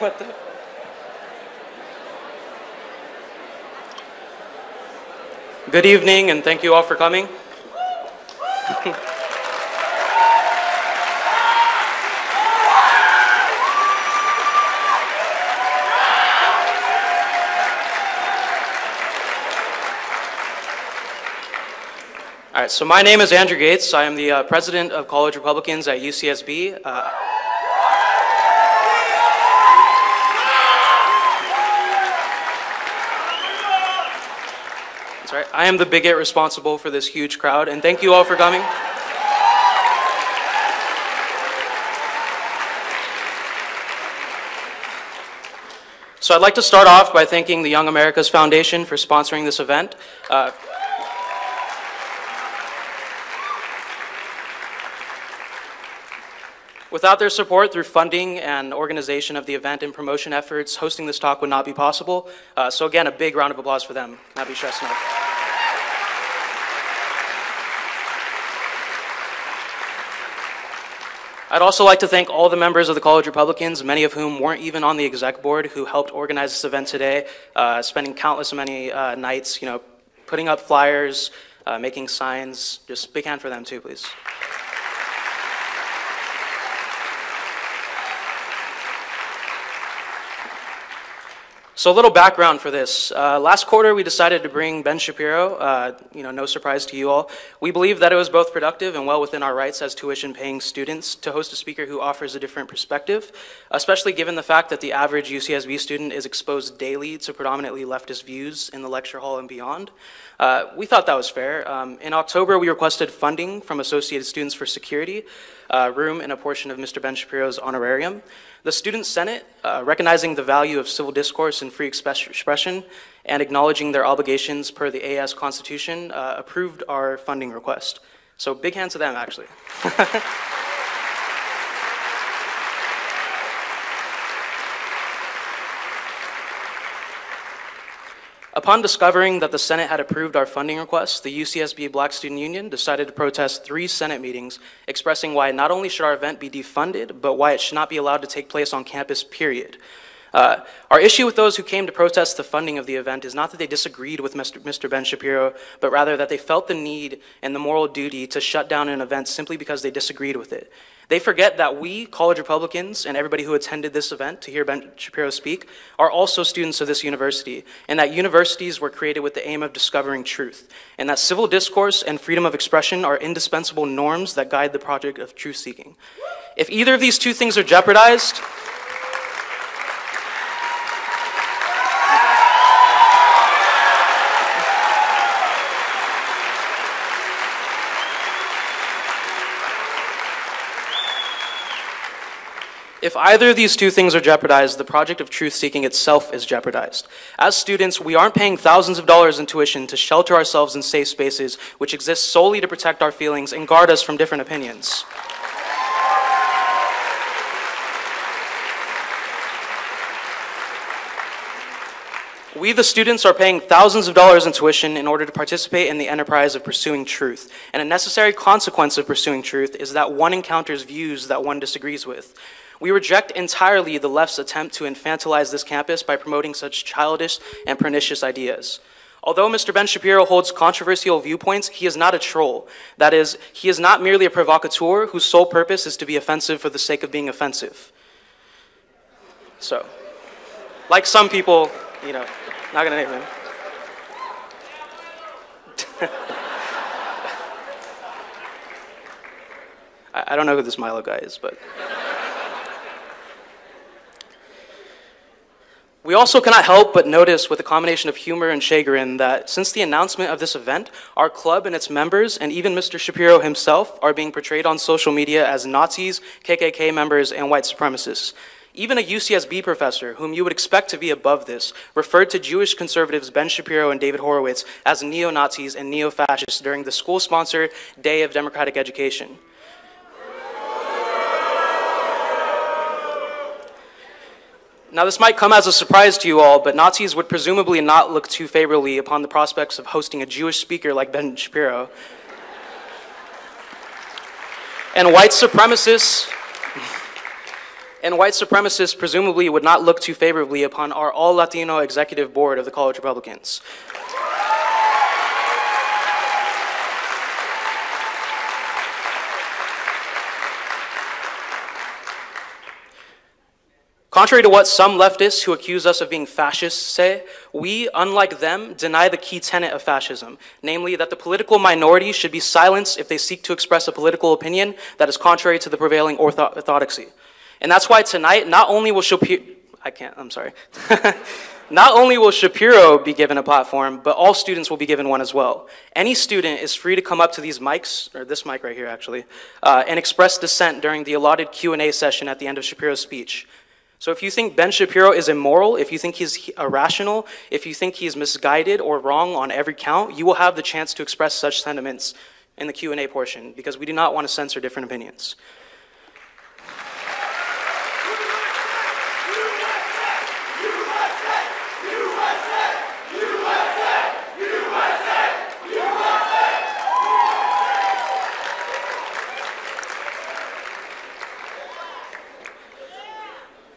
What the? Good evening, and thank you all for coming. All right, so my name is Andrew Gates. I am the president of College Republicans at UCSB. That's right. I am the bigot responsible for this huge crowd, and thank you all for coming. So I'd like to start off by thanking the Young America's Foundation for sponsoring this event. Without their support through funding and organization of the event and promotion efforts, hosting this talk would not be possible. So again, a big round of applause for them. Cannot be stressed enough. I'd also like to thank all the members of the College Republicans, many of whom weren't even on the exec board, who helped organize this event today, spending countless many nights, putting up flyers, making signs. Just big hand for them too, please. So a little background for this. Last quarter, we decided to bring Ben Shapiro, no surprise to you all. We believe that it was both productive and well within our rights as tuition-paying students to host a speaker who offers a different perspective, especially given the fact that the average UCSB student is exposed daily to predominantly leftist views in the lecture hall and beyond. We thought that was fair. In October, we requested funding from Associated Students for Security, room and a portion of Mr. Ben Shapiro's honorarium. The Student Senate, recognizing the value of civil discourse and free expression and acknowledging their obligations per the AS Constitution, approved our funding request. So big hands to them, actually. Upon discovering that the Senate had approved our funding request, the UCSB Black Student Union decided to protest 3 Senate meetings, expressing why not only should our event be defunded, but why it should not be allowed to take place on campus, period. Our issue with those who came to protest the funding of the event is not that they disagreed with Mr. Ben Shapiro, but rather that they felt the need and the moral duty to shut down an event simply because they disagreed with it. They forget that we, College Republicans, and everybody who attended this event to hear Ben Shapiro speak, are also students of this university, and that universities were created with the aim of discovering truth, and that civil discourse and freedom of expression are indispensable norms that guide the project of truth-seeking. If either of these two things are jeopardized, if either of these two things are jeopardized, the project of truth-seeking itself is jeopardized. As students, we aren't paying thousands of dollars in tuition to shelter ourselves in safe spaces, which exist solely to protect our feelings and guard us from different opinions. We, the students, are paying thousands of dollars in tuition in order to participate in the enterprise of pursuing truth. And a necessary consequence of pursuing truth is that one encounters views that one disagrees with. We reject entirely the left's attempt to infantilize this campus by promoting such childish and pernicious ideas. Although Mr. Ben Shapiro holds controversial viewpoints, he is not a troll. That is, he is not merely a provocateur whose sole purpose is to be offensive for the sake of being offensive. So, like some people, not gonna name him. I don't know who this Milo guy is, but. We also cannot help but notice with a combination of humor and chagrin that since the announcement of this event, our club and its members, and even Mr. Shapiro himself, are being portrayed on social media as Nazis, KKK members, and white supremacists. Even a UCSB professor, whom you would expect to be above this, referred to Jewish conservatives Ben Shapiro and David Horowitz as neo-Nazis and neo-fascists during the school-sponsored Day of Democratic Education. Now, this might come as a surprise to you all, but Nazis would presumably not look too favorably upon the prospects of hosting a Jewish speaker like Ben Shapiro. And white supremacists And white supremacists presumably would not look too favorably upon our all-Latino executive board of the College Republicans. Contrary to what some leftists who accuse us of being fascists say, we, unlike them, deny the key tenet of fascism, namely that the political minority should be silenced if they seek to express a political opinion that is contrary to the prevailing orthodoxy. And that's why tonight, not only will Shapiro be given a platform, but all students will be given one as well. Any student is free to come up to these mics, or this mic right here actually, and express dissent during the allotted Q&A session at the end of Shapiro's speech. So if you think Ben Shapiro is immoral, if you think he's irrational, if you think he's misguided or wrong on every count, you will have the chance to express such sentiments in the Q&A portion, because we do not want to censor different opinions.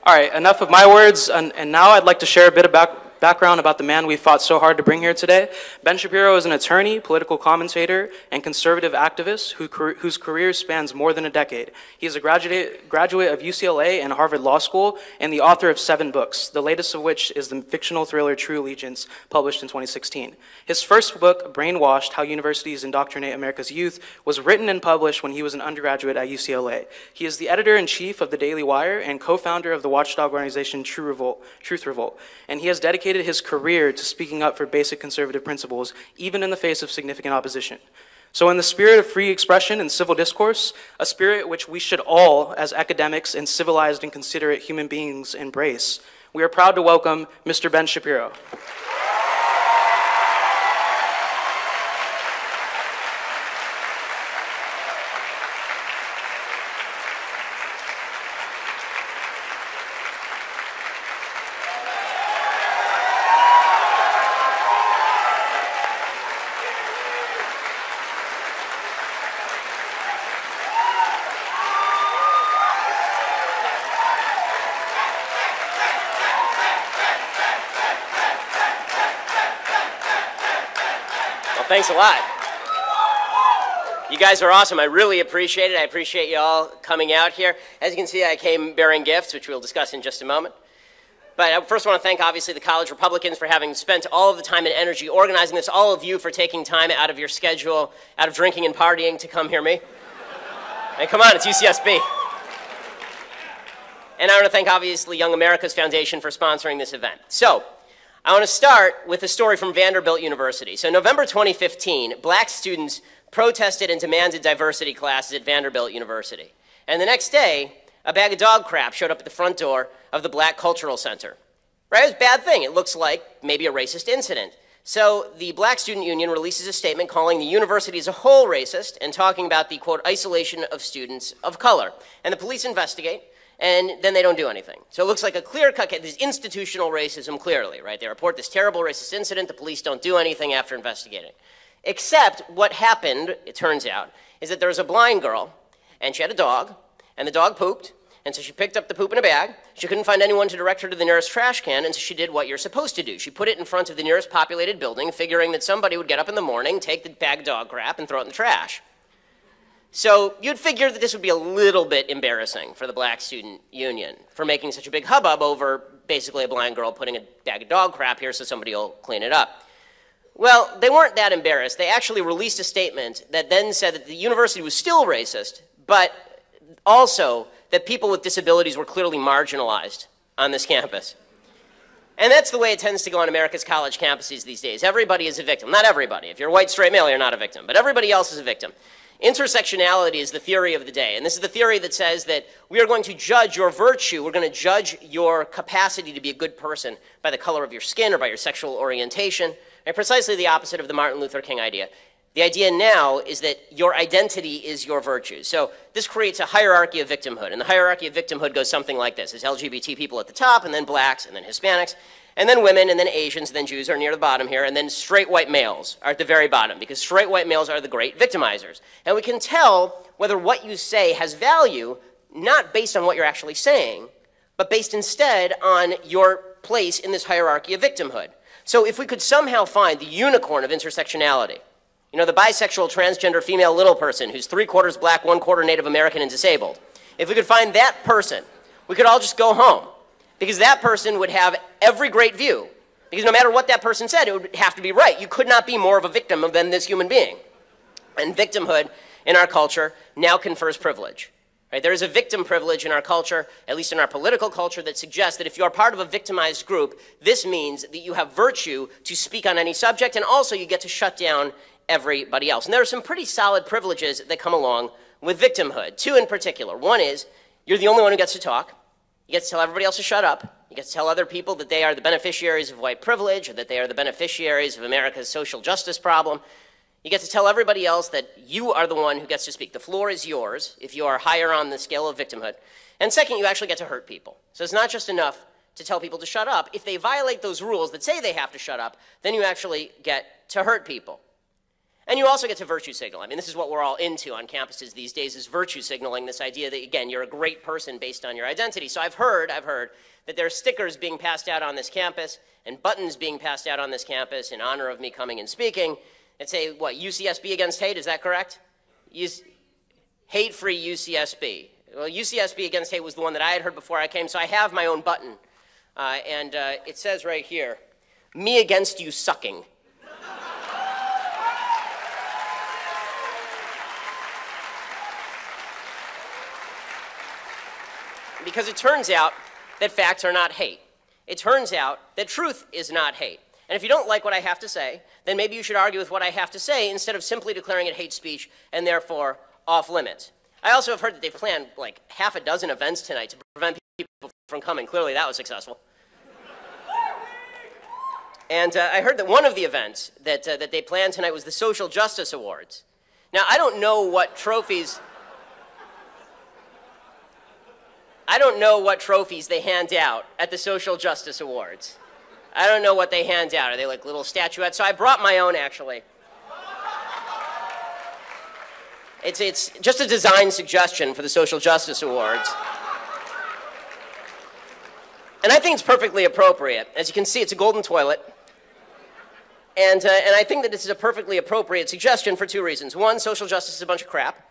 All right, enough of my words, and now I'd like to share a bit of background about the man we fought so hard to bring here today. Ben Shapiro is an attorney, political commentator, and conservative activist whose career spans more than a decade. He is a graduate of UCLA and Harvard Law School, and the author of 7 books, the latest of which is the fictional thriller True Allegiance, published in 2016. His first book, Brainwashed: How Universities Indoctrinate America's Youth, was written and published when he was an undergraduate at UCLA. He is the editor-in-chief of the Daily Wire and co-founder of the watchdog organization Truth Revolt, and he has dedicated his career to speaking up for basic conservative principles, even in the face of significant opposition. So in the spirit of free expression and civil discourse, a spirit which we should all, as academics and civilized and considerate human beings, embrace, we are proud to welcome Mr. Ben Shapiro. Thanks a lot. You guys are awesome. I really appreciate it. I appreciate you all coming out here. As you can see, I came bearing gifts, which we'll discuss in just a moment. But I first want to thank, obviously, the College Republicans for having spent all of the time and energy organizing this, all of you for taking time out of your schedule, out of drinking and partying to come hear me. And come on, it's UCSB. And I want to thank, obviously, Young America's Foundation for sponsoring this event. So, I want to start with a story from Vanderbilt University. So November 2015, black students protested and demanded diversity classes at Vanderbilt University. And the next day, a bag of dog crap showed up at the front door of the Black Cultural Center. Right? It was a bad thing. It looks like maybe a racist incident. So the Black Student Union releases a statement calling the university as a whole racist and talking about the, quote, isolation of students of color. And the police investigate. And then they don't do anything. So it looks like a clear-cut case. There's institutional racism, clearly, right? They report this terrible racist incident. The police don't do anything after investigating. Except what happened, it turns out, is that there was a blind girl, and she had a dog, and the dog pooped, and so she picked up the poop in a bag. She couldn't find anyone to direct her to the nearest trash can, and so she did what you're supposed to do. She put it in front of the nearest populated building, figuring that somebody would get up in the morning, take the bag of dog crap, and throw it in the trash. So you'd figure that this would be a little bit embarrassing for the Black Student Union for making such a big hubbub over basically a blind girl putting a bag of dog crap here so somebody will clean it up. Well, they weren't that embarrassed. They actually released a statement that then said that the university was still racist, but also that people with disabilities were clearly marginalized on this campus. And that's the way it tends to go on America's college campuses these days. Everybody is a victim. Not everybody. If you're a white, straight male, you're not a victim. But everybody else is a victim. Intersectionality is the theory of the day, and this is the theory that says that we are going to judge your virtue, we're going to judge your capacity to be a good person by the color of your skin or by your sexual orientation, and precisely the opposite of the Martin Luther King idea. The idea now is that your identity is your virtue. So this creates a hierarchy of victimhood, and the hierarchy of victimhood goes something like this. There's LGBT people at the top, and then blacks, and then Hispanics, and then women, and then Asians, and then Jews are near the bottom here, and then straight white males are at the very bottom, because straight white males are the great victimizers. And we can tell whether what you say has value, not based on what you're actually saying, but based instead on your place in this hierarchy of victimhood. So if we could somehow find the unicorn of intersectionality, you know, the bisexual, transgender, female little person who's 3/4 black, 1/4 Native American and disabled, if we could find that person, we could all just go home, because that person would have every great view, because no matter what that person said, it would have to be right. You could not be more of a victim than this human being. And victimhood in our culture now confers privilege. Right? There is a victim privilege in our culture, at least in our political culture, that suggests that if you are part of a victimized group, this means that you have virtue to speak on any subject, and also you get to shut down everybody else. And there are some pretty solid privileges that come along with victimhood, two in particular. One is you're the only one who gets to talk. You get to tell everybody else to shut up. You get to tell other people that they are the beneficiaries of white privilege, or that they are the beneficiaries of America's social justice problem. You get to tell everybody else that you are the one who gets to speak. The floor is yours if you are higher on the scale of victimhood. And second, you actually get to hurt people. So it's not just enough to tell people to shut up. If they violate those rules that say they have to shut up, then you actually get to hurt people. And you also get to virtue signal. I mean, this is what we're all into on campuses these days, is virtue signaling, this idea that, again, you're a great person based on your identity. So I've heard that there are stickers being passed out on this campus and buttons being passed out on this campus in honor of me coming and speaking. And say, what, UCSB against hate, is that correct? Hate-free UCSB. Well, UCSB against hate was the one that I had heard before I came, so I have my own button. And it says right here, me against you sucking. Because it turns out that facts are not hate. It turns out that truth is not hate. And if you don't like what I have to say, then maybe you should argue with what I have to say instead of simply declaring it hate speech and therefore off limits. I also have heard that they've planned like half a dozen events tonight to prevent people from coming. Clearly that was successful. And I heard that one of the events that they planned tonight was the Social Justice Awards. Now, I don't know what trophies they hand out at the Social Justice Awards. I don't know what they hand out. Are they like little statuettes? So I brought my own, actually. It's just a design suggestion for the Social Justice Awards. And I think it's perfectly appropriate. As you can see, it's a golden toilet. And I think that this is a perfectly appropriate suggestion for two reasons. One, social justice is a bunch of crap.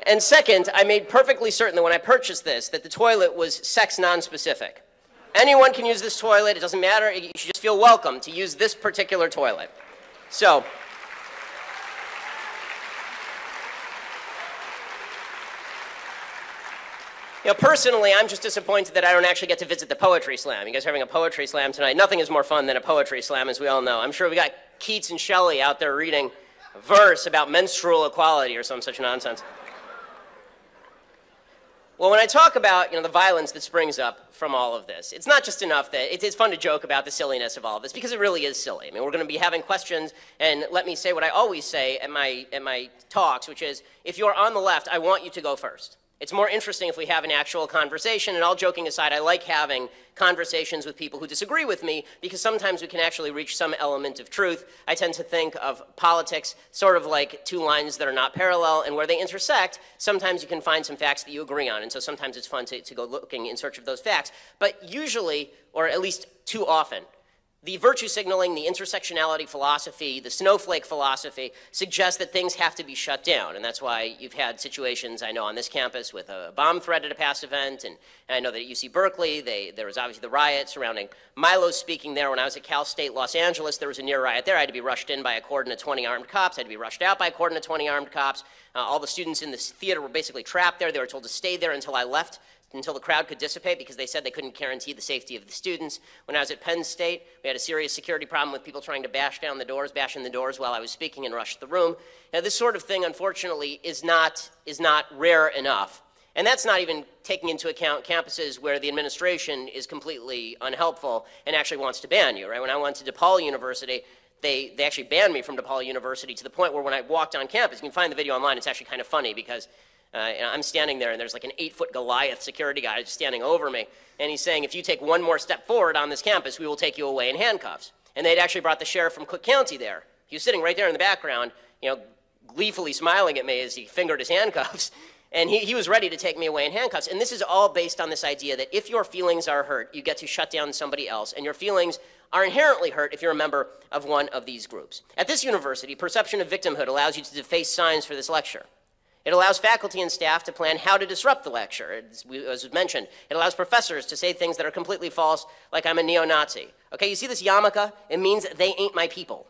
And second, I made perfectly certain that when I purchased this, that the toilet was sex non-specific. Anyone can use this toilet. It doesn't matter. You should just feel welcome to use this particular toilet. So, you know, personally, I'm just disappointed that I don't actually get to visit the Poetry Slam. You guys are having a Poetry Slam tonight. Nothing is more fun than a Poetry Slam, as we all know. I'm sure we got Keats and Shelley out there reading verse about menstrual equality or some such nonsense. Well, when I talk about, you know, the violence that springs up from all of this, it's not just enough that it's fun to joke about the silliness of all of this, because it really is silly. I mean, we're going to be having questions, and let me say what I always say at my talks, which is, if you're on the left, I want you to go first. It's more interesting if we have an actual conversation, and all joking aside, I like having conversations with people who disagree with me, because sometimes we can actually reach some element of truth. I tend to think of politics sort of like two lines that are not parallel, and where they intersect, sometimes you can find some facts that you agree on, and so sometimes it's fun to go looking in search of those facts. But usually, or at least too often, the virtue signaling, the intersectionality philosophy, the snowflake philosophy suggests that things have to be shut down. And that's why you've had situations, I know, on this campus with a bomb threat at a past event. And I know that at UC Berkeley, there was obviously the riot surrounding Milo's speaking there. When I was at Cal State Los Angeles, there was a near riot there. I had to be rushed in by a cordon of 20 armed cops. I had to be rushed out by a cordon of 20 armed cops. All the students in this theater were basically trapped there. They were told to stay there until I left, until the crowd could dissipate, because they said they couldn't guarantee the safety of the students. When I was at Penn State, we had a serious security problem with people trying to bash in the doors while I was speaking and rush the room. Now, this sort of thing, unfortunately, is not rare enough. And that's not even taking into account campuses where the administration is completely unhelpful and actually wants to ban you, right? When I went to DePaul University, they actually banned me from DePaul University, to the point where when I walked on campus, you can find the video online, it's actually kind of funny, because I'm standing there, and there's like an 8-foot Goliath security guy just standing over me, and he's saying, if you take one more step forward on this campus, we will take you away in handcuffs. And they'd actually brought the sheriff from Cook County there. He was sitting right there in the background, you know, gleefully smiling at me as he fingered his handcuffs. And he was ready to take me away in handcuffs. And this is all based on this idea that if your feelings are hurt, you get to shut down somebody else. And your feelings are inherently hurt if you're a member of one of these groups. At this university, perception of victimhood allows you to deface signs for this lecture. It allows faculty and staff to plan how to disrupt the lecture. As was mentioned, it allows professors to say things that are completely false, like I'm a neo-Nazi. Okay, you see this yarmulke? It means they ain't my people.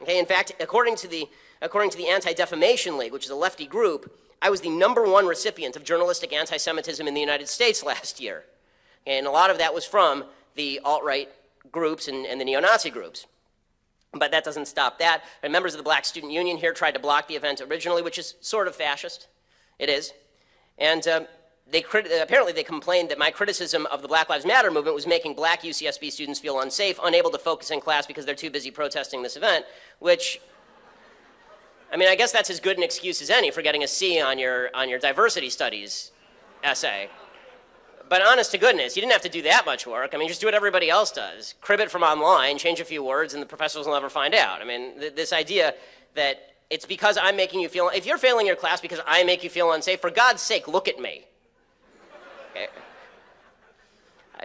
Okay, in fact, according to the Anti-Defamation League, which is a lefty group, I was the #1 recipient of journalistic anti-Semitism in the United States last year. And a lot of that was from the alt-right groups and the neo-Nazi groups. But that doesn't stop that. And members of the Black Student Union here tried to block the event originally, which is sort of fascist. It is. And apparently they complained that my criticism of the Black Lives Matter movement was making black UCSB students feel unsafe, unable to focus in class because they're too busy protesting this event, which, I mean, I guess that's as good an excuse as any for getting a C on your diversity studies essay. But honest to goodness, you didn't have to do that much work. I mean, just do what everybody else does. Crib it from online, change a few words, and the professors will never find out. I mean, this idea that it's because I'm making you feel, if you're failing your class because I make you feel unsafe, for God's sake, look at me. Okay.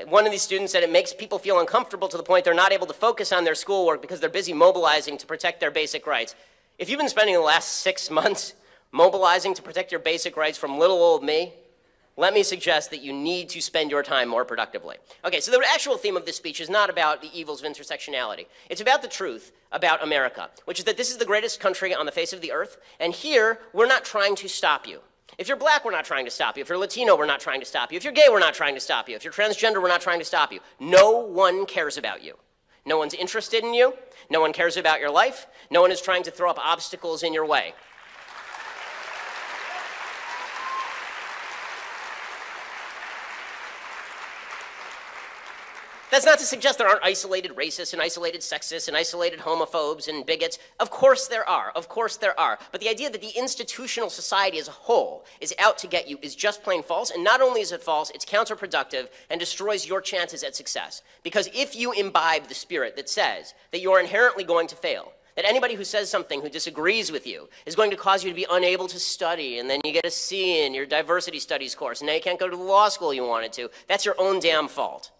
One of these students said it makes people feel uncomfortable to the point they're not able to focus on their schoolwork because they're busy mobilizing to protect their basic rights. If you've been spending the last 6 months mobilizing to protect your basic rights from little old me, let me suggest that you need to spend your time more productively. Okay, so the actual theme of this speech is not about the evils of intersectionality. It's about the truth about America, which is that this is the greatest country on the face of the earth, and here, we're not trying to stop you. If you're black, we're not trying to stop you. If you're Latino, we're not trying to stop you. If you're gay, we're not trying to stop you. If you're transgender, we're not trying to stop you. No one cares about you. No one's interested in you. No one cares about your life. No one is trying to throw up obstacles in your way. That's not to suggest there aren't isolated racists and isolated sexists and isolated homophobes and bigots. Of course there are. Of course there are. But the idea that the institutional society as a whole is out to get you is just plain false. And not only is it false, it's counterproductive and destroys your chances at success. Because if you imbibe the spirit that says that you're inherently going to fail, that anybody who says something who disagrees with you is going to cause you to be unable to study, and then you get a C in your diversity studies course, and now you can't go to the law school you wanted to, that's your own damn fault.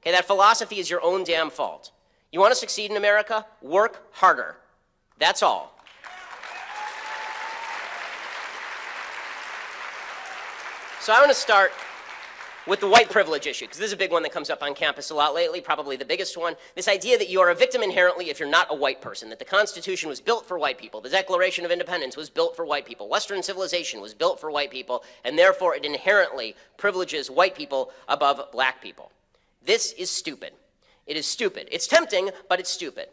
Okay, that philosophy is your own damn fault. You want to succeed in America? Work harder. That's all. So I want to start with the white privilege issue, because this is a big one that comes up on campus a lot lately, probably the biggest one. This idea that you are a victim inherently if you're not a white person, that the Constitution was built for white people, the Declaration of Independence was built for white people, Western civilization was built for white people, and therefore it inherently privileges white people above black people. This is stupid. It is stupid. It's tempting, but it's stupid.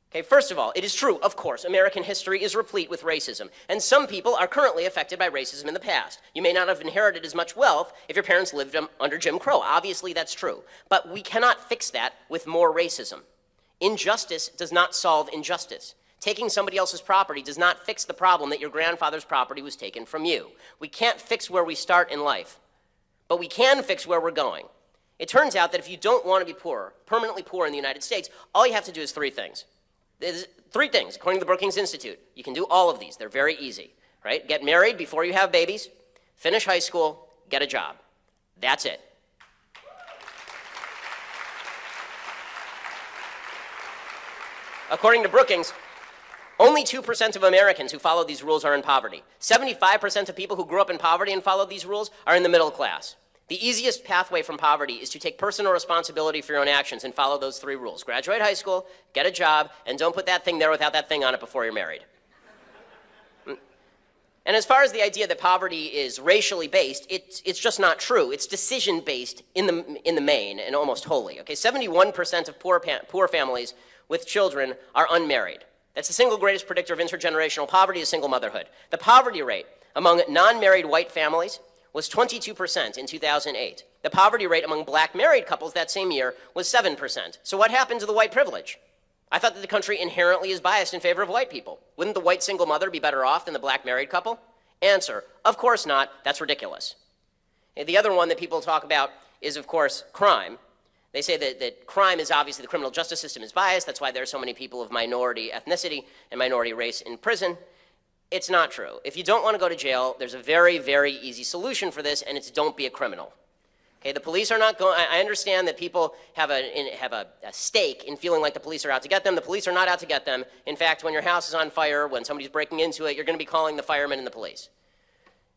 Okay, first of all, it is true, of course, American history is replete with racism, and some people are currently affected by racism in the past. You may not have inherited as much wealth if your parents lived under Jim Crow. Obviously, that's true. But we cannot fix that with more racism. Injustice does not solve injustice. Taking somebody else's property does not fix the problem that your grandfather's property was taken from you. We can't fix where we start in life, but we can fix where we're going. It turns out that if you don't want to be poor, permanently poor in the United States, all you have to do is 3 things. There's 3 things, according to the Brookings Institute. You can do all of these. They're very easy, right? Get married before you have babies, finish high school, get a job. That's it. According to Brookings, only 2% of Americans who follow these rules are in poverty. 75% of people who grew up in poverty and followed these rules are in the middle class. The easiest pathway from poverty is to take personal responsibility for your own actions and follow those 3 rules. Graduate high school, get a job, and don't put that thing there without that thing on it before you're married. And as far as the idea that poverty is racially based, it's just not true. It's decision-based in the main and almost wholly. Okay, 71% of poor families with children are unmarried. That's the single greatest predictor of intergenerational poverty is single motherhood. The poverty rate among non-married white families was 22% in 2008. The poverty rate among black married couples that same year was 7%. So what happened to the white privilege? I thought that the country inherently is biased in favor of white people. Wouldn't the white single mother be better off than the black married couple? Answer, of course not. That's ridiculous. And the other one that people talk about is, of course, crime. They say that crime is obviously, the criminal justice system is biased. That's why there are so many people of minority ethnicity and minority race in prison. It's not true. If you don't want to go to jail, there's a very, very easy solution for this, and it's don't be a criminal. Okay, the police are not going. I understand that people have a stake in feeling like the police are out to get them. The police are not out to get them. In fact, when your house is on fire, when somebody's breaking into it, you're going to be calling the firemen and the police.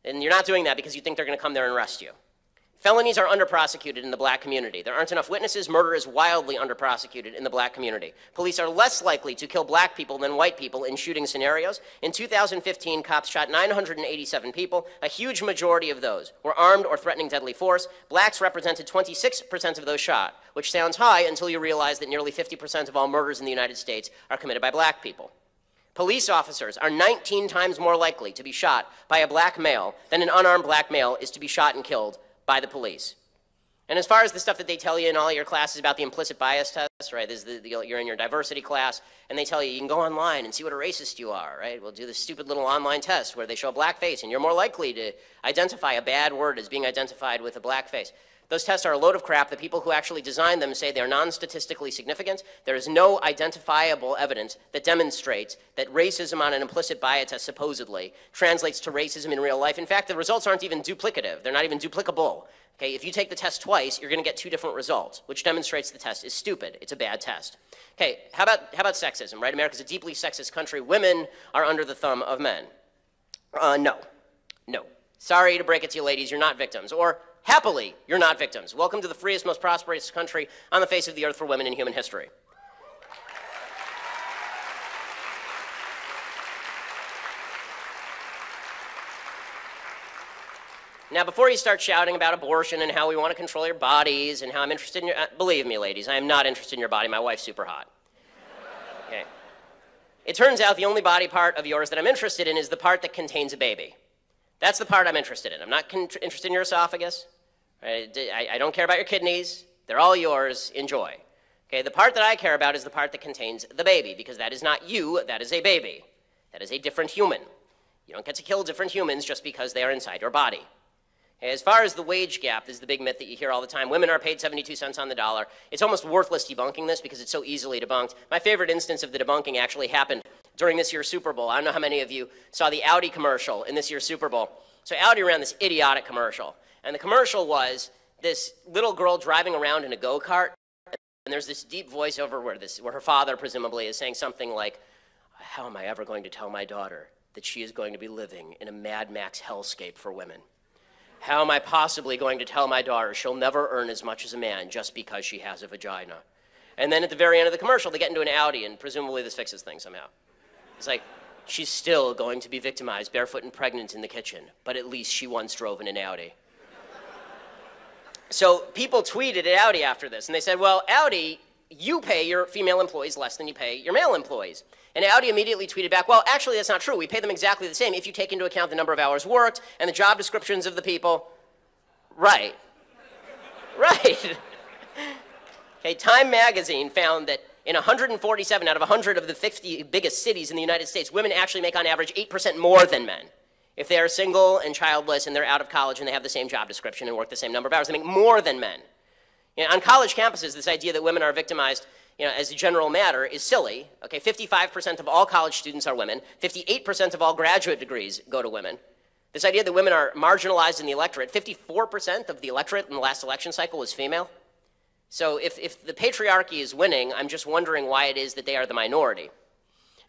And you're not doing that because you think they're going to come there and arrest you. Felonies are under-prosecuted in the black community. There aren't enough witnesses. Murder is wildly under-prosecuted in the black community. Police are less likely to kill black people than white people in shooting scenarios. In 2015, cops shot 987 people. A huge majority of those were armed or threatening deadly force. Blacks represented 26% of those shot, which sounds high until you realize that nearly 50% of all murders in the United States are committed by black people. Police officers are 19 times more likely to be shot by a black male than an unarmed black male is to be shot and killed by the police. And as far as the stuff that they tell you in all your classes about the implicit bias test, right, you're in your diversity class, and they tell you can go online and see what a racist you are, right? We'll do this stupid little online test where they show a black face, and you're more likely to identify a bad word as being identified with a black face. Those tests are a load of crap. The people who actually designed them say they're non-statistically significant. There is no identifiable evidence that demonstrates that racism on an implicit bias test supposedly translates to racism in real life. In fact, the results aren't even duplicative. They're not even duplicable. Okay, if you take the test twice, you're going to get two different results, which demonstrates the test is stupid. It's a bad test. Okay, how about sexism, right? America's a deeply sexist country. Women are under the thumb of men. No. Sorry to break it to you, ladies, you're not victims. Or, happily, you're not victims. Welcome to the freest, most prosperous country on the face of the earth for women in human history. Now, before you start shouting about abortion and how we want to control your bodies and how I'm interested in your... believe me, ladies, I am not interested in your body. My wife's super hot. Okay. It turns out the only body part of yours that I'm interested in is the part that contains a baby. That's the part I'm interested in. I'm not interested in your esophagus. I don't care about your kidneys. They're all yours. Enjoy. Okay, the part that I care about is the part that contains the baby, because that is not you, that is a baby. That is a different human. You don't get to kill different humans just because they are inside your body. Okay, as far as the wage gap, this is the big myth that you hear all the time. Women are paid 72 cents on the dollar. It's almost worthless debunking this because it's so easily debunked. My favorite instance of the debunking actually happened during this year's Super Bowl. I don't know how many of you saw the Audi commercial in this year's Super Bowl. So Audi ran this idiotic commercial. And the commercial was this little girl driving around in a go-kart. And there's this deep voiceover where her father presumably is saying something like, "How am I ever going to tell my daughter that she is going to be living in a Mad Max hellscape for women? How am I possibly going to tell my daughter she'll never earn as much as a man just because she has a vagina?" And then at the very end of the commercial, they get into an Audi, and presumably this fixes things somehow. It's like, she's still going to be victimized, barefoot and pregnant in the kitchen, but at least she once drove in an Audi. So people tweeted at Audi after this, and they said, well, Audi, you pay your female employees less than you pay your male employees. And Audi immediately tweeted back, well, actually, that's not true. We pay them exactly the same if you take into account the number of hours worked and the job descriptions of the people. Right. Right. Okay, Time magazine found that in 147 out of 100 of the 50 biggest cities in the United States, women actually make on average 8% more than men. If they are single and childless and they're out of college and they have the same job description and work the same number of hours, they make more than men. You know, on college campuses, this idea that women are victimized, as a general matter is silly. Okay, 55% of all college students are women. 58% of all graduate degrees go to women. This idea that women are marginalized in the electorate, 54% of the electorate in the last election cycle was female. So if the patriarchy is winning, I'm just wondering why it is that they are the minority.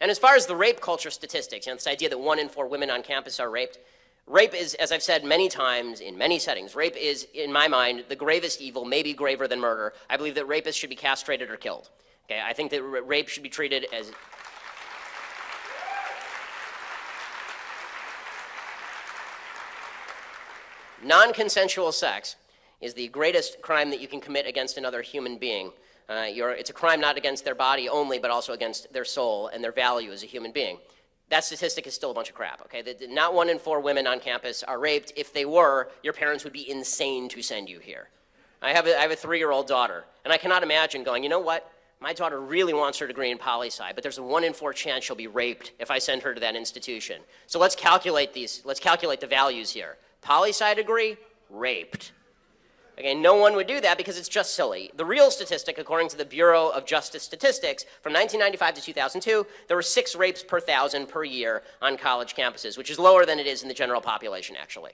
And as far as the rape culture statistics, this idea that 1 in 4 women on campus are raped, rape is, as I've said many times in many settings, rape is, in my mind, the gravest evil, maybe graver than murder. I believe that rapists should be castrated or killed. Okay, I think that rape should be treated as... Non-consensual sex is the greatest crime that you can commit against another human being. It's a crime not against their body only, but also against their soul and their value as a human being. That statistic is still a bunch of crap, okay? Not 1 in 4 women on campus are raped. If they were, your parents would be insane to send you here. I have a 3-year-old daughter, and I cannot imagine going, you know what? My daughter really wants her degree in poli-sci, but there's a 1 in 4 chance she'll be raped if I send her to that institution. So let's calculate the values here. Poli-sci degree, raped. Okay, no one would do that because it's just silly. The real statistic, according to the Bureau of Justice Statistics, from 1995 to 2002, there were 6 rapes per 1,000 per year on college campuses, which is lower than it is in the general population, actually.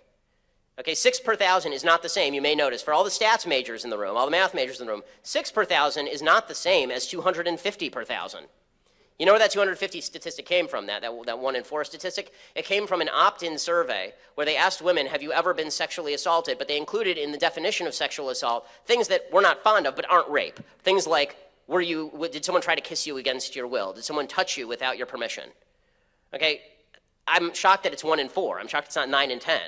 Okay, 6 per 1,000 is not the same, you may notice. For all the stats majors in the room, all the math majors in the room, 6 per 1,000 is not the same as 250 per 1,000. You know where that 250 statistic came from, that 1 in 4 statistic? It came from an opt-in survey where they asked women, have you ever been sexually assaulted? But they included in the definition of sexual assault things that we're not fond of but aren't rape. Things like, did someone try to kiss you against your will? Did someone touch you without your permission? Okay, I'm shocked that it's 1 in 4. I'm shocked it's not 9 in 10.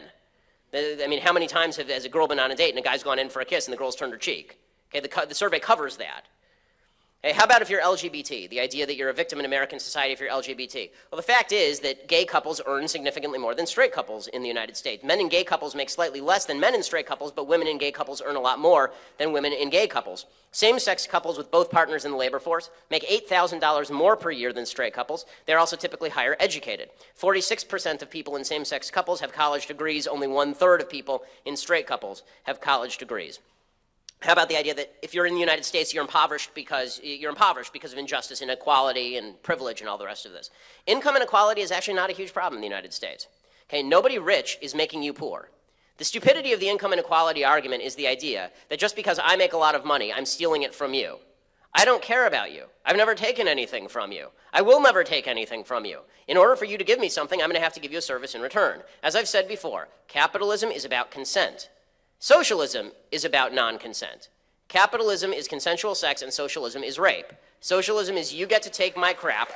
I mean, how many times has a girl been on a date and a guy's gone in for a kiss and the girl's turned her cheek? Okay, the survey covers that. Hey, how about if you're LGBT, the idea that you're a victim in American society if you're LGBT? Well, the fact is that gay couples earn significantly more than straight couples in the United States. Men in gay couples make slightly less than men in straight couples, but women in gay couples earn a lot more than women in gay couples. Same-sex couples with both partners in the labor force make $8,000 more per year than straight couples. They're also typically higher educated. 46% of people in same-sex couples have college degrees. Only 1/3 of people in straight couples have college degrees. How about the idea that if you're in the United States, you're impoverished because of injustice, inequality, and privilege, and all the rest of this? Income inequality is actually not a huge problem in the United States. Okay, nobody rich is making you poor. The stupidity of the income inequality argument is the idea that just because I make a lot of money, I'm stealing it from you. I don't care about you. I've never taken anything from you. I will never take anything from you. In order for you to give me something, I'm going to have to give you a service in return. As I've said before, capitalism is about consent. Socialism is about non-consent. Capitalism is consensual sex and socialism is rape. Socialism is you get to take my crap.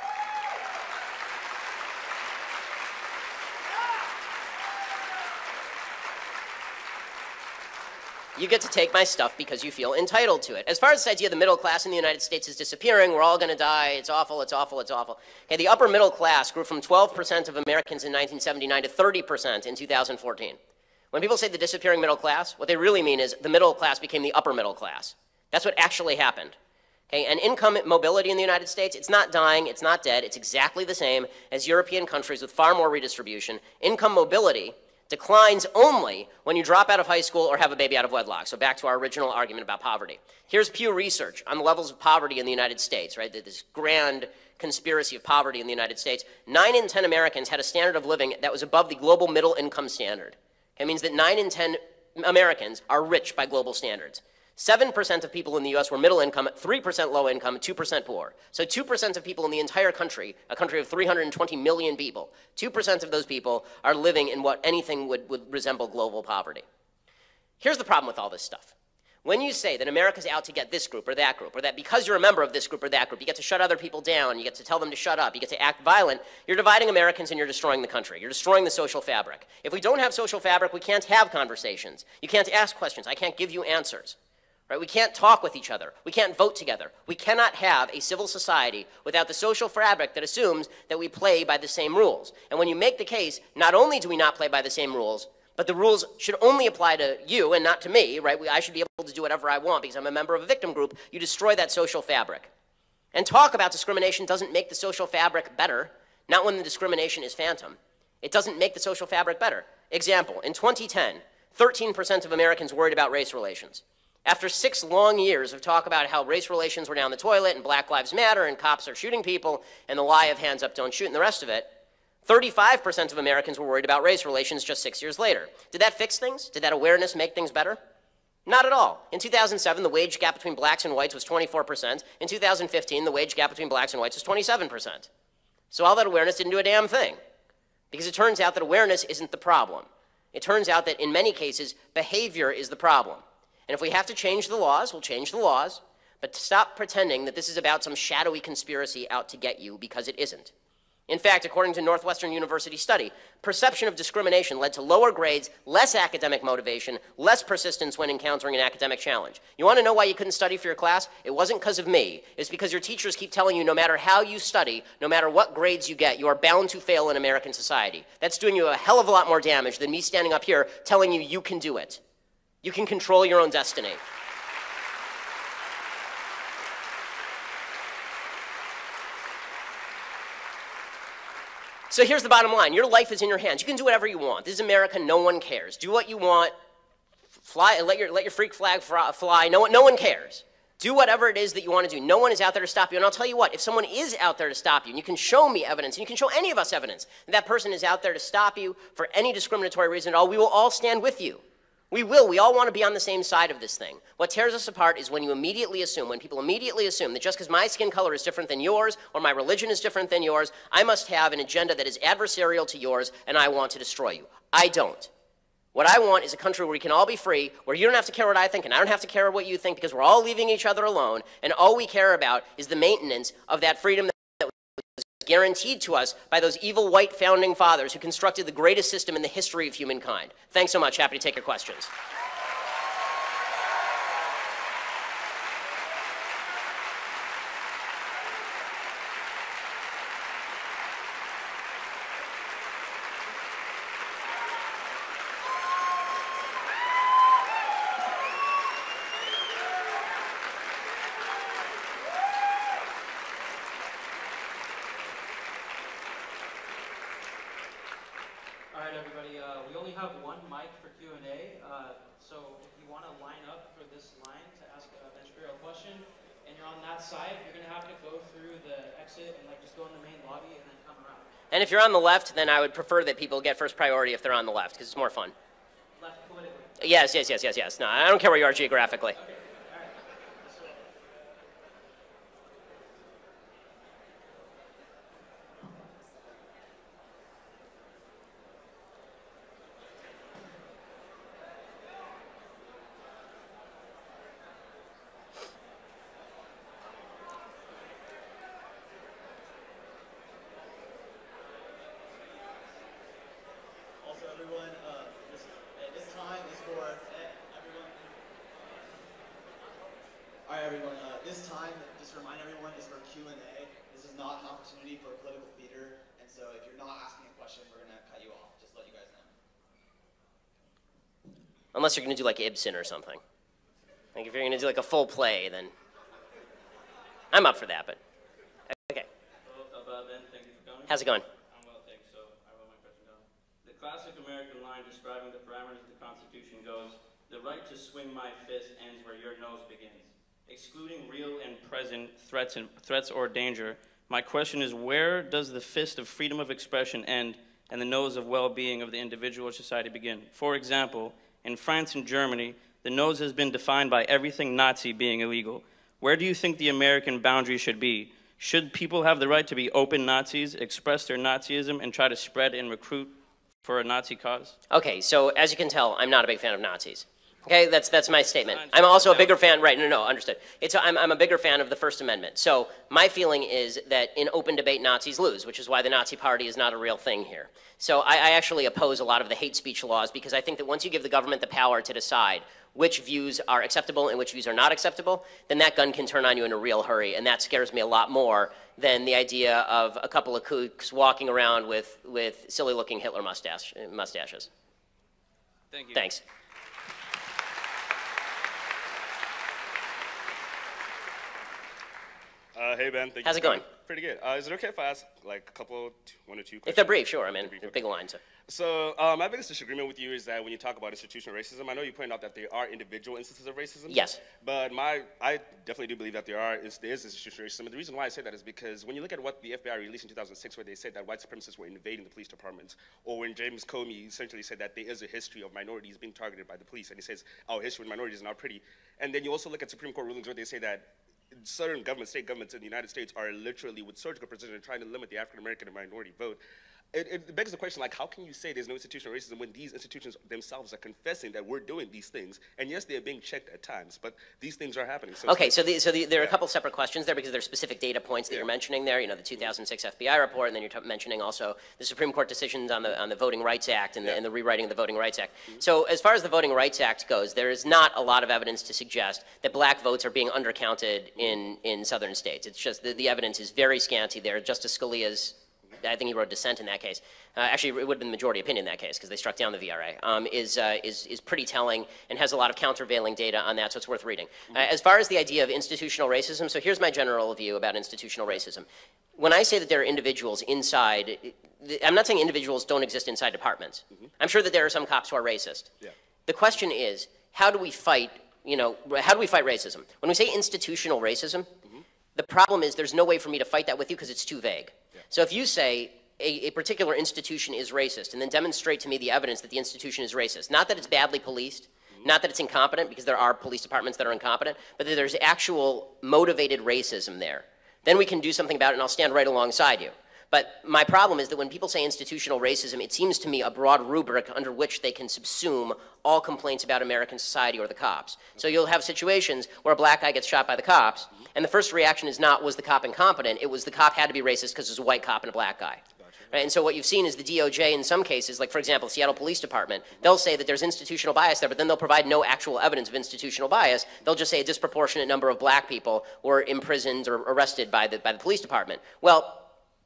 You get to take my stuff because you feel entitled to it. As far as this idea the middle class in the United States is disappearing, we're all going to die, it's awful, it's awful, it's awful. Okay, the upper middle class grew from 12% of Americans in 1979 to 30% in 2014. When people say the disappearing middle class, what they really mean is the middle class became the upper middle class. That's what actually happened. Okay, and income mobility in the United States, it's not dying, it's not dead, it's exactly the same as European countries with far more redistribution. Income mobility declines only when you drop out of high school or have a baby out of wedlock. So back to our original argument about poverty. Here's Pew Research on the levels of poverty in the United States, right? This grand conspiracy of poverty in the United States. 9 in 10 Americans had a standard of living that was above the global middle income standard. It means that 9 in 10 Americans are rich by global standards. 7% of people in the US were middle income, 3% low income, 2% poor. So 2% of people in the entire country, a country of 320 million people, 2% of those people are living in what anything would resemble global poverty. Here's the problem with all this stuff. When you say that America's out to get this group or that because you're a member of this group or that group, you get to shut other people down, you get to tell them to shut up, you get to act violent, you're dividing Americans and you're destroying the country. You're destroying the social fabric. If we don't have social fabric, we can't have conversations. You can't ask questions. I can't give you answers. Right? We can't talk with each other. We can't vote together. We cannot have a civil society without the social fabric that assumes that we play by the same rules. And when you make the case, not only do we not play by the same rules, but the rules should only apply to you and not to me, right? I should be able to do whatever I want because I'm a member of a victim group. You destroy that social fabric. And talk about discrimination doesn't make the social fabric better, not when the discrimination is phantom. It doesn't make the social fabric better. Example, in 2010, 13% of Americans worried about race relations. After 6 long years of talk about how race relations were down the toilet and Black Lives Matter and cops are shooting people and the lie of hands up, don't shoot and the rest of it, 35% of Americans were worried about race relations just 6 years later. Did that fix things? Did that awareness make things better? Not at all. In 2007, the wage gap between blacks and whites was 24%. In 2015, the wage gap between blacks and whites was 27%. So all that awareness didn't do a damn thing. Because it turns out that awareness isn't the problem. It turns out that in many cases, behavior is the problem. And if we have to change the laws, we'll change the laws, but stop pretending that this is about some shadowy conspiracy out to get you, because it isn't. In fact, according to Northwestern University study, perception of discrimination led to lower grades, less academic motivation, less persistence when encountering an academic challenge. You want to know why you couldn't study for your class? It wasn't because of me. It's because your teachers keep telling you no matter how you study, no matter what grades you get, you are bound to fail in American society. That's doing you a hell of a lot more damage than me standing up here telling you you can do it. You can control your own destiny. So here's the bottom line. Your life is in your hands. You can do whatever you want. This is America. No one cares. Do what you want. fly, let your freak flag fly. No one cares. Do whatever it is that you want to do. No one is out there to stop you. And I'll tell you what, if someone is out there to stop you, and you can show me evidence, and you can show any of us evidence, that that person is out there to stop you for any discriminatory reason at all, we will all stand with you. We will. We all want to be on the same side of this thing. What tears us apart is when you immediately assume, when people immediately assume that just because my skin color is different than yours, or my religion is different than yours, I must have an agenda that is adversarial to yours, and I want to destroy you. I don't. What I want is a country where we can all be free, where you don't have to care what I think and I don't have to care what you think, because we're all leaving each other alone, and all we care about is the maintenance of that freedom that was guaranteed to us by those evil white founding fathers who constructed the greatest system in the history of humankind. Thanks so much. Happy to take your questions. All right, everybody, we only have one mic for Q&A, so if you want to line up for this line to ask Ben Shapiro a question, and you're on that side, you're going to have to go through the exit and just go in the main lobby and then come around. And if you're on the left, then I would prefer that people get first priority if they're on the left, because it's more fun. Left politically? Yes. No, I don't care where you are geographically. Okay. This time, just to remind everyone, is for Q&A. This is not an opportunity for political theater, and so if you're not asking a question, we're going to cut you off. Just let you guys know. Unless you're going to do like Ibsen or something. Like if you're going to do like a full play, then I'm up for that, but okay. Hello, Ben, thank you for coming. How's it going? I'm well, thanks. So I wrote my question down. The classic American line describing the parameters of the Constitution goes, "The right to swing my fist ends where your nose begins." Excluding real and present threats or danger, my question is, where does the fist of freedom of expression end and the nose of well-being of the individual or society begin? For example, in France and Germany, the nose has been defined by everything Nazi being illegal. Where do you think the American boundary should be? Should people have the right to be open Nazis, express their Nazism, and try to spread and recruit for a Nazi cause? Okay, so as you can tell, I'm not a big fan of Nazis. Okay, that's my statement. I'm also a bigger fan, right, no, understood. I'm a bigger fan of the First Amendment. So my feeling is that in open debate, Nazis lose, which is why the Nazi Party is not a real thing here. So I actually oppose a lot of the hate speech laws because I think that once you give the government the power to decide which views are acceptable and which views are not acceptable, then that gun can turn on you in a real hurry, and that scares me a lot more than the idea of a couple of kooks walking around with silly-looking Hitler mustaches. Thank you. Thanks. Hey, Ben. Thank you. How's it going? Pretty good. Is it okay if I ask like a couple, one or two questions? If they're brief, sure. I mean, they're big lines. So my biggest disagreement with you is that when you talk about institutional racism, I know you pointed out that there are individual instances of racism. Yes. But I definitely do believe that there is institutional racism. And the reason why I say that is because when you look at what the FBI released in 2006, where they said that white supremacists were invading the police departments, or when James Comey essentially said that there is a history of minorities being targeted by the police, and he says our history with minorities is not pretty. And then you also look at Supreme Court rulings where they say that certain governments, state governments in the United States are literally with surgical precision trying to limit the African American and minority vote. It begs the question, like, how can you say there's no institutional racism when these institutions themselves are confessing that we're doing these things? And yes, they're being checked at times, but these things are happening. So okay, there are a couple separate questions there because there are specific data points that you're mentioning there. You know, the 2006 FBI report, and then you're mentioning also the Supreme Court decisions on the Voting Rights Act and the rewriting of the Voting Rights Act. So as far as the Voting Rights Act goes, there is not a lot of evidence to suggest that black votes are being undercounted in southern states. It's just the evidence is very scanty there. Justice Scalia's, I think he wrote dissent in that case. Actually, it would have been the majority opinion in that case because they struck down the VRA. Is pretty telling and has a lot of countervailing data on that, so it's worth reading. As far as the idea of institutional racism, so here's my general view about institutional racism. When I say that there are individuals inside, I'm not saying individuals don't exist inside departments. I'm sure that there are some cops who are racist. The question is, how do we fight, how do we fight racism? When we say institutional racism, the problem is there's no way for me to fight that with you because it's too vague. Yeah. So if you say a particular institution is racist and then demonstrate to me the evidence that the institution is racist, not that it's badly policed, not that it's incompetent, because there are police departments that are incompetent, but that there's actual motivated racism there, then we can do something about it and I'll stand right alongside you. But my problem is that when people say institutional racism, it seems to me a broad rubric under which they can subsume all complaints about American society or the cops. So you'll have situations where a black guy gets shot by the cops, and the first reaction is not, was the cop incompetent? It was the cop had to be racist because there's a white cop and a black guy. Right? And so what you've seen is the DOJ in some cases, like for example, Seattle Police Department, they'll say that there's institutional bias there, but then they'll provide no actual evidence of institutional bias. They'll just say a disproportionate number of black people were imprisoned or arrested by the police department. Well,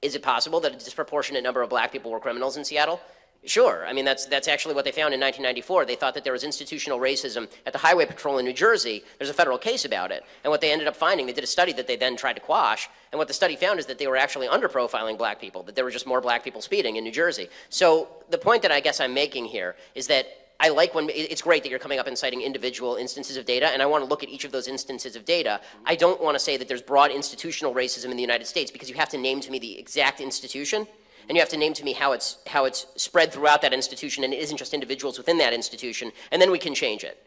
is it possible that a disproportionate number of black people were criminals in Seattle? Sure. I mean, that's actually what they found in 1994. They thought that there was institutional racism at the Highway Patrol in New Jersey. There's a federal case about it. And what they ended up finding, they did a study that they then tried to quash, and what the study found is that they were actually under-profiling black people, that there were just more black people speeding in New Jersey. So the point that I guess I'm making here is that I like when, it's great that you're coming up and citing individual instances of data, and I want to look at each of those instances of data. I don't want to say that there's broad institutional racism in the United States, because you have to name to me the exact institution, and you have to name to me how it's spread throughout that institution, and it isn't just individuals within that institution, and then we can change it.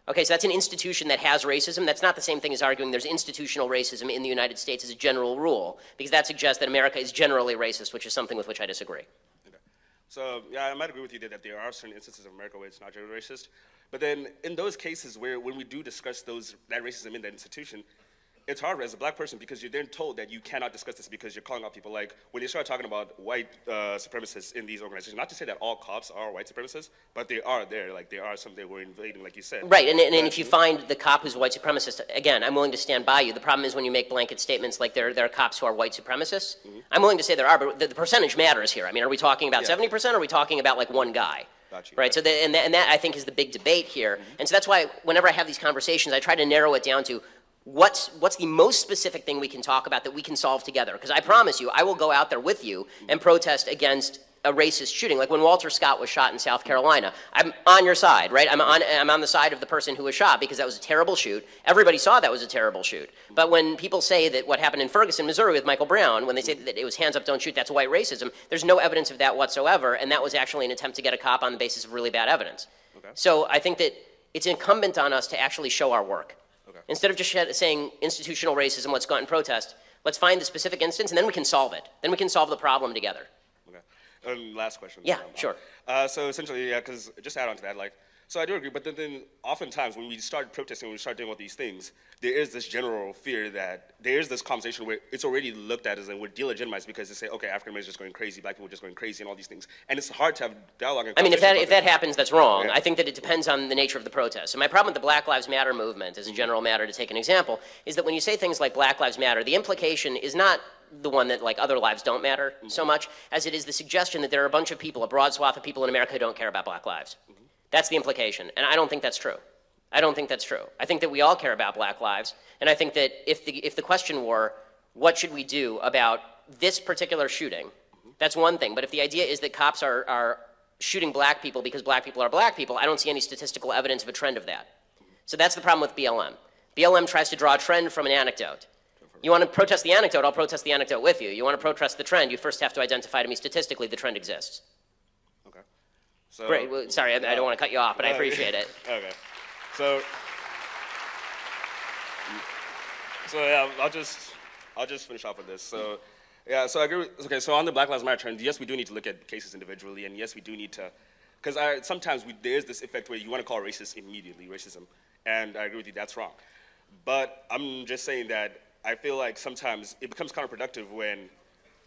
Okay, so that's an institution that has racism. That's not the same thing as arguing there's institutional racism in the United States as a general rule, because that suggests that America is generally racist, which is something with which I disagree. So, yeah, I might agree with you that there are certain instances of America where it's not generally racist. But then in those cases where when we do discuss that racism in that institution, it's hard as a black person because you're then told that you cannot discuss this because you're calling out people. Like when you start talking about white supremacists in these organizations, not to say that all cops are white supremacists, but they are there. Like there are some that were invading, like you said. Right, and if you find the cop who's a white supremacist, again, I'm willing to stand by you. The problem is when you make blanket statements like there are cops who are white supremacists. I'm willing to say there are, but the percentage matters here. I mean, are we talking about 70%, or are we talking about like one guy? Right, so and that I think is the big debate here. And so that's why whenever I have these conversations, I try to narrow it down to what's the most specific thing we can talk about that we can solve together. Because I promise you, I will go out there with you and protest against a racist shooting. Like when Walter Scott was shot in South Carolina, I'm on your side, right? I'm on the side of the person who was shot because that was a terrible shoot. Everybody saw that was a terrible shoot. But when people say that what happened in Ferguson, Missouri with Michael Brown, when they say that it was hands up, don't shoot, that's white racism, there's no evidence of that whatsoever, and that was actually an attempt to get a cop on the basis of really bad evidence. So I think that it's incumbent on us to actually show our work. Instead of just saying institutional racism, let's go out and protest, let's find the specific instance and then we can solve it. Then we can solve the problem together. Last question. Yeah, sure. So essentially, yeah, because just to add on to that, like, so I do agree, but then oftentimes when we start protesting, when we start doing all these things, there is this general fear that there is this conversation where it's already looked at as and we're delegitimized because they say, okay, African Americans are just going crazy, black people are just going crazy, and all these things. And it's hard to have dialogue and conversation. I mean, if that happens, that's wrong. Yeah. I think that it depends on the nature of the protest. So my problem with the Black Lives Matter movement, as a general matter, to take an example, is that when you say things like Black Lives Matter, the implication is not the one that like other lives don't matter so much as it is the suggestion that there are a bunch of people, a broad swath of people in America who don't care about black lives. That's the implication, and I don't think that's true. I don't think that's true. I think that we all care about black lives, and I think that if the question were, what should we do about this particular shooting, that's one thing, but if the idea is that cops are shooting black people because black people are black people, I don't see any statistical evidence of a trend of that. So that's the problem with BLM. BLM tries to draw a trend from an anecdote. You want to protest the anecdote, I'll protest the anecdote with you. You want to protest the trend, you first have to identify to me statistically the trend exists. Okay. So, great, well, sorry, I don't want to cut you off, but I appreciate it. Okay. So yeah, I'll just finish off with this. So yeah, so I agree with, okay, so on the Black Lives Matter trend, yes, we do need to look at cases individually, and yes, we do need to, because sometimes there is this effect where you want to call racist immediately racism, and I agree with you, that's wrong. But I'm just saying that I feel like sometimes it becomes counterproductive when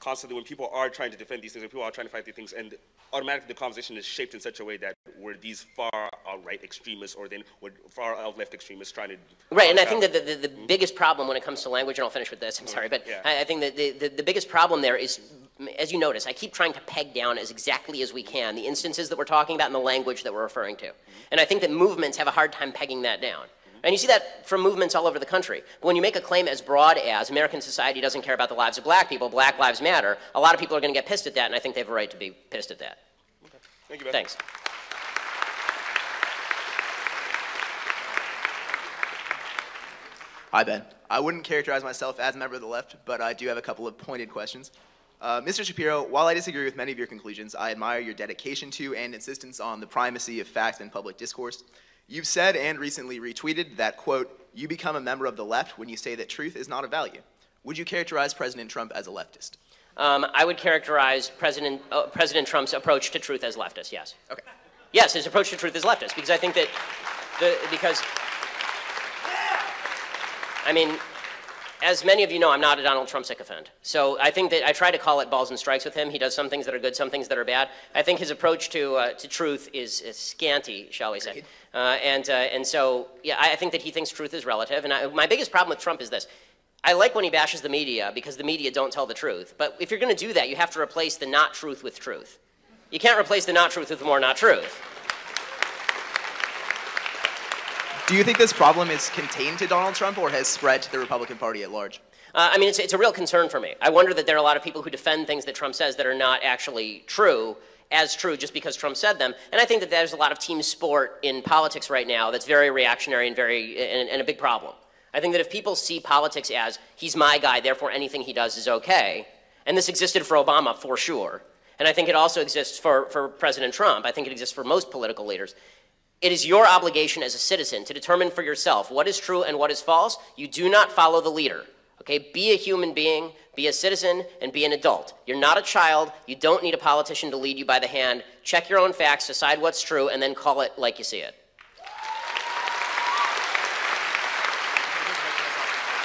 constantly when people are trying to defend these things and people are trying to fight these things, and automatically the conversation is shaped in such a way that we're these far out-right extremists or then we're far out-left extremists trying to... Right, and I think that the biggest problem when it comes to language, and I'll finish with this, I'm sorry, but yeah. I think that the biggest problem there is, as you notice, I keep trying to peg down as exactly as we can the instances that we're talking about and the language that we're referring to. And I think that movements have a hard time pegging that down. And you see that from movements all over the country. But when you make a claim as broad as American society doesn't care about the lives of black people, Black Lives Matter, a lot of people are going to get pissed at that, and I think they have a right to be pissed at that. Okay. Thank you, Ben. Thanks. Hi, Ben. I wouldn't characterize myself as a member of the left, but I do have a couple of pointed questions. Mr. Shapiro, while I disagree with many of your conclusions, I admire your dedication to and insistence on the primacy of facts in public discourse. You've said and recently retweeted that, quote, you become a member of the left when you say that truth is not a value. Would you characterize President Trump as a leftist? I would characterize President Trump's approach to truth as leftist, yes. Okay. Yes, his approach to truth is leftist, because I think that, I mean, as many of you know, I'm not a Donald Trump sycophant. So I think that I try to call it balls and strikes with him. He does some things that are good, some things that are bad. I think his approach to truth is scanty, shall we say. And so, yeah, I think that he thinks truth is relative. And my biggest problem with Trump is this. I like when he bashes the media because the media don't tell the truth. But if you're going to do that, you have to replace the not truth with truth. You can't replace the not truth with more not truth. Do you think this problem is contained to Donald Trump or has spread to the Republican Party at large? I mean, it's a real concern for me. I wonder that there are a lot of people who defend things that Trump says that are not actually true, as true just because Trump said them. And I think that there's a lot of team sport in politics right now that's very reactionary and and a big problem. I think that if people see politics as, he's my guy, therefore anything he does is okay, and this existed for Obama for sure, and I think it also exists for President Trump, I think it exists for most political leaders, it is your obligation as a citizen to determine for yourself what is true and what is false. You do not follow the leader. Okay? Be a human being, be a citizen, and be an adult. You're not a child. You don't need a politician to lead you by the hand. Check your own facts, decide what's true, and then call it like you see it.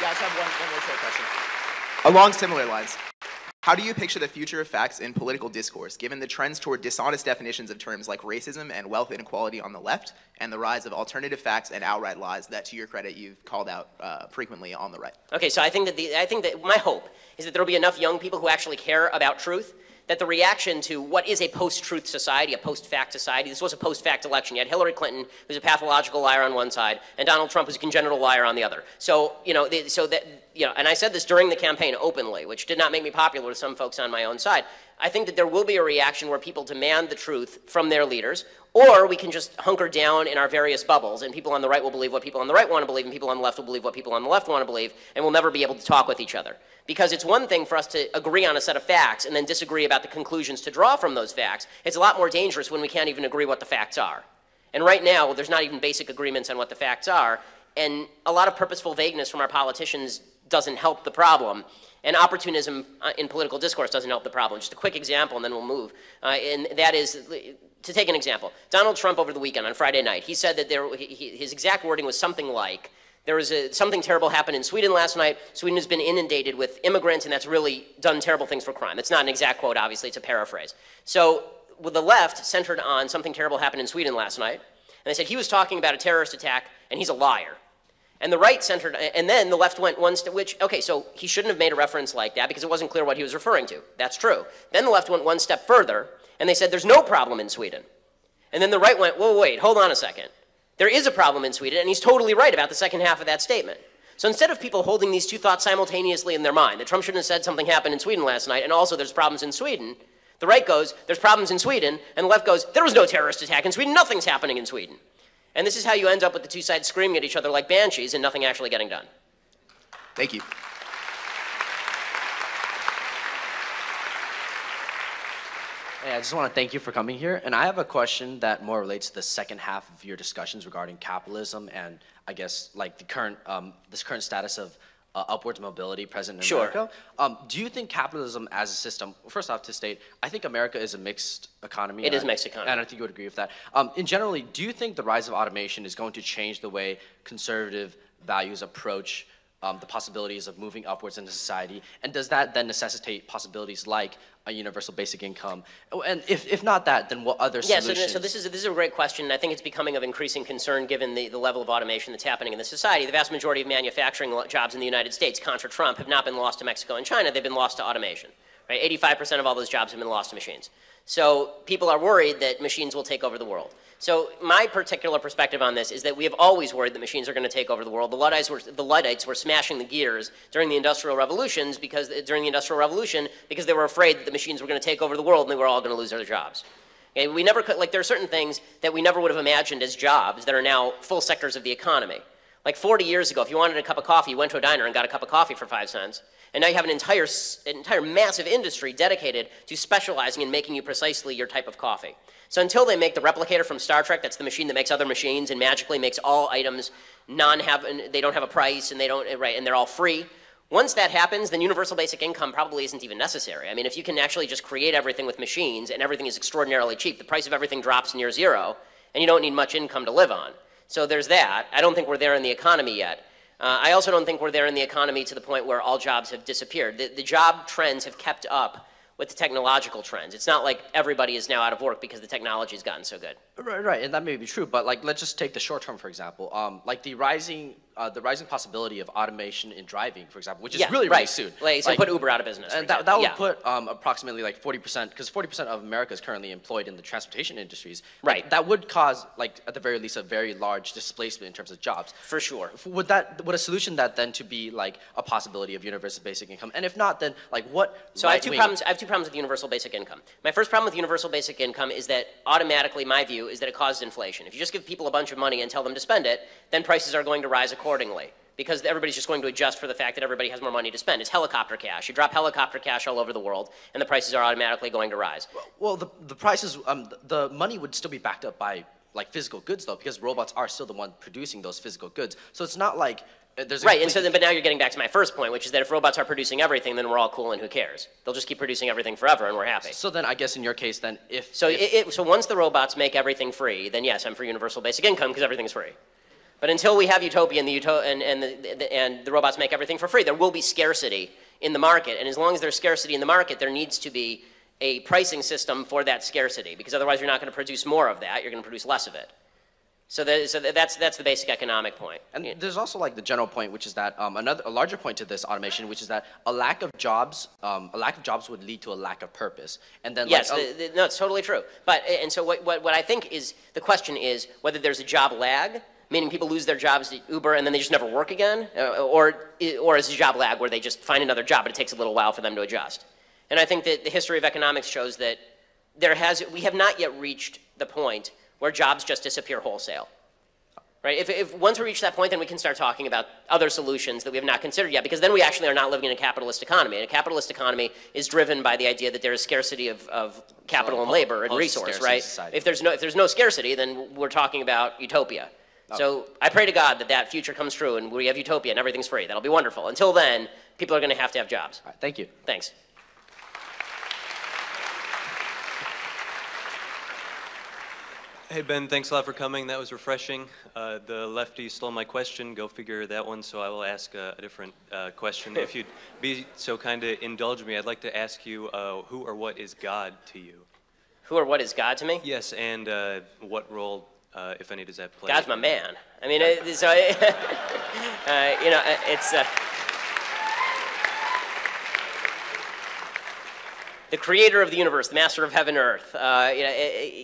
Yeah, I just have one more short question. Along similar lines, how do you picture the future of facts in political discourse, given the trends toward dishonest definitions of terms like racism and wealth inequality on the left, and the rise of alternative facts and outright lies that, to your credit, you've called out frequently on the right? Okay, so I think that my hope is that there will be enough young people who actually care about truth, that the reaction to what is a post-truth society, a post-fact society, this was a post-fact election. You had Hillary Clinton, who's a pathological liar on one side, and Donald Trump, who's a congenital liar on the other. So, and I said this during the campaign openly, which did not make me popular with some folks on my own side. I think that there will be a reaction where people demand the truth from their leaders, or we can just hunker down in our various bubbles, and people on the right will believe what people on the right want to believe, and people on the left will believe what people on the left want to believe, and we'll never be able to talk with each other. Because it's one thing for us to agree on a set of facts and then disagree about the conclusions to draw from those facts. It's a lot more dangerous when we can't even agree what the facts are. And right now, there's not even basic agreements on what the facts are, and a lot of purposeful vagueness from our politicians doesn't help the problem. And opportunism in political discourse doesn't help the problem. Just a quick example, and then we'll move. And that is, to take an example, Donald Trump over the weekend on Friday night, he said that his exact wording was something like, there was something terrible happened in Sweden last night. Sweden has been inundated with immigrants, and that's really done terrible things for crime. It's not an exact quote, obviously. It's a paraphrase. So with the left centered on something terrible happened in Sweden last night, and they said he was talking about a terrorist attack, and he's a liar. And the right centered, and then the left went one step, okay, so he shouldn't have made a reference like that because it wasn't clear what he was referring to. That's true. Then the left went one step further, and they said there's no problem in Sweden. And then the right went, whoa, wait, hold on a second. There is a problem in Sweden, and he's totally right about the second half of that statement. So instead of people holding these two thoughts simultaneously in their mind, that Trump shouldn't have said something happened in Sweden last night, and also there's problems in Sweden, the right goes, there's problems in Sweden, and the left goes, there was no terrorist attack in Sweden, nothing's happening in Sweden. And this is how you end up with the two sides screaming at each other like banshees and nothing actually getting done. Thank you. Hey, I just want to thank you for coming here. And I have a question that more relates to the second half of your discussions regarding capitalism and I guess like the current, this current status of upwards mobility present in America. Do you think capitalism as a system, first off to state, I think America is a mixed economy. It is a mixed economy. And I think you would agree with that. In generally, do you think the rise of automation is going to change the way conservative values approach the possibilities of moving upwards into society? And does that then necessitate possibilities like a universal basic income? And if not that, then what other solutions? Yeah, so this is a great question, and I think it's becoming of increasing concern given the level of automation that's happening in the society. The vast majority of manufacturing jobs in the United States, contra Trump, have not been lost to Mexico and China, they've been lost to automation. Right? 85% of all those jobs have been lost to machines. So people are worried that machines will take over the world. So my particular perspective on this is that we have always worried that machines are going to take over the world. The Luddites were smashing the gears during the Industrial Revolution because they were afraid that the machines were going to take over the world and they were all going to lose their jobs. Okay, we never could, like there are certain things that we never would have imagined as jobs that are now full sectors of the economy. Like 40 years ago, if you wanted a cup of coffee, you went to a diner and got a cup of coffee for 5 cents. And now you have an entire massive industry dedicated to specializing in making you precisely your type of coffee. So until they make the replicator from Star Trek, that's the machine that makes other machines and magically makes all items they don't have a price and and they're all free. Once that happens, then universal basic income probably isn't even necessary. I mean, if you can actually just create everything with machines and everything is extraordinarily cheap, the price of everything drops near zero, and you don't need much income to live on. So there's that. I don't think we're there in the economy yet. I also don't think we're there in the economy to the point where all jobs have disappeared. The job trends have kept up with the technological trends. It's not like everybody is now out of work because the technology has gotten so good. Right, and that may be true, but like let's just take the short term for example. Like the rising possibility of automation in driving, for example, which is really soon. So put Uber out of business. And that would put approximately like 40%, because 40% of America is currently employed in the transportation industries. Right. That would cause, like at the very least, a very large displacement in terms of jobs. For sure. Would a solution that then to be like a possibility of universal basic income? And if not, then like what? So I have two problems with universal basic income. My first problem with universal basic income is that automatically, my view is that it causes inflation. If you just give people a bunch of money and tell them to spend it, then prices are going to rise accordingly, because everybody's just going to adjust for the fact that everybody has more money to spend. It's helicopter cash. You drop helicopter cash all over the world, and the prices are automatically going to rise. Well, the prices, the money would still be backed up by like physical goods, though, because robots are still the one producing those physical goods. So it's not like there's a right. And so then, but now you're getting back to my first point, which is that if robots are producing everything, then we're all cool, and who cares? They'll just keep producing everything forever, and we're happy. So then, I guess in your case, then so once the robots make everything free, then yes, I'm for universal basic income because everything's free. But until we have utopia and the robots make everything for free, there will be scarcity in the market. And as long as there's scarcity in the market, there needs to be a pricing system for that scarcity, because otherwise you're not going to produce more of that. You're going to produce less of it. So that's the basic economic point. And there's also like the general point, which is that a larger point to this automation, which is that a lack of jobs would lead to a lack of purpose. And then yes, no, it's totally true. But and so what I think is the question is whether there's a job lag, meaning people lose their jobs at Uber and then they just never work again, or is a job lag where they just find another job, but it takes a little while for them to adjust. And I think that the history of economics shows that we have not yet reached the point where jobs just disappear wholesale. Right? If once we reach that point, then we can start talking about other solutions that we have not considered yet, because then we actually are not living in a capitalist economy. And a capitalist economy is driven by the idea that there is scarcity of capital and labor and resource, right? Society. If there's no scarcity, then we're talking about utopia. So I pray to God that that future comes true and we have utopia and everything's free. That'll be wonderful. Until then, people are going to have jobs. All right, thank you. Thanks. Hey, Ben, thanks a lot for coming. That was refreshing. The lefty stole my question. Go figure that one, so I will ask a different question. If you'd be so kind to indulge me, I'd like to ask you, who or what is God to you? Who or what is God to me? Yes, and what role, if any, does that play? God's my man. I mean, it's... the creator of the universe, the master of heaven and earth.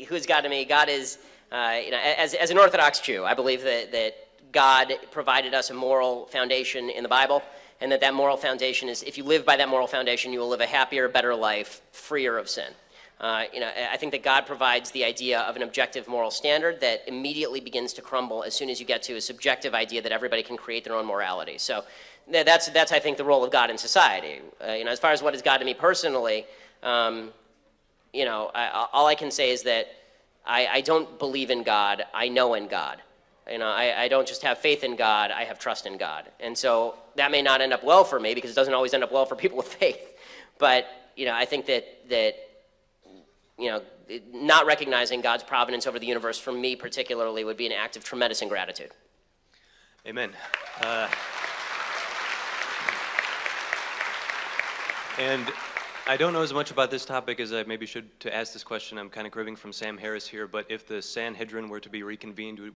Who is God to me? God is, as an Orthodox Jew, I believe that God provided us a moral foundation in the Bible, and that moral foundation is, if you live by that moral foundation, you will live a happier, better life, freer of sin. I think that God provides the idea of an objective moral standard that immediately begins to crumble as soon as you get to a subjective idea that everybody can create their own morality. So that's I think, the role of God in society. As far as what is God to me personally, all I can say is that I don't believe in God. I know in God. I don't just have faith in God. I have trust in God. And so that may not end up well for me, because it doesn't always end up well for people with faith. But I think that not recognizing God's providence over the universe, for me particularly, would be an act of tremendous ingratitude. Amen. And I don't know as much about this topic as I maybe should to ask this question. I'm kind of cribbing from Sam Harris here, but if the Sanhedrin were to be reconvened,